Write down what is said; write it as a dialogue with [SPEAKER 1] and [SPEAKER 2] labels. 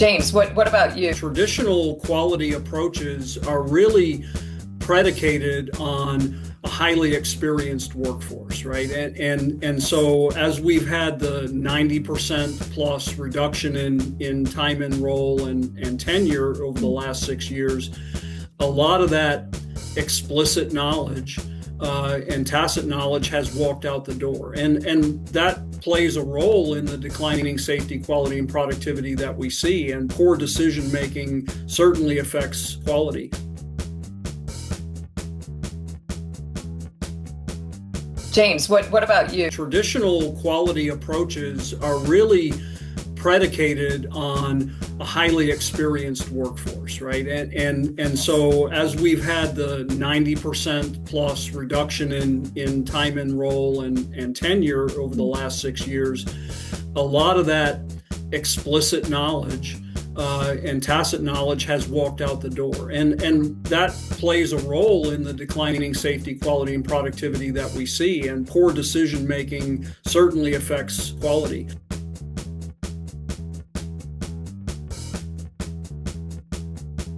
[SPEAKER 1] James, what about you?
[SPEAKER 2] Traditional quality approaches are really predicated on a highly experienced workforce, right? And so as we've had the 90% plus reduction in time and role and tenure over the last 6 years, a lot of that explicit knowledge and tacit knowledge has walked out the door. And that plays a role in the declining safety, quality, and productivity that we see. And poor decision making certainly affects quality.
[SPEAKER 1] James, what about you?
[SPEAKER 2] Traditional quality approaches are really predicated on a highly experienced workforce, right? And so as we've had the 90% plus reduction in time and role and tenure over the last 6 years, a lot of that explicit knowledge and tacit knowledge has walked out the door. And that plays a role in the declining safety, quality, and productivity that we see. And poor decision making certainly affects quality.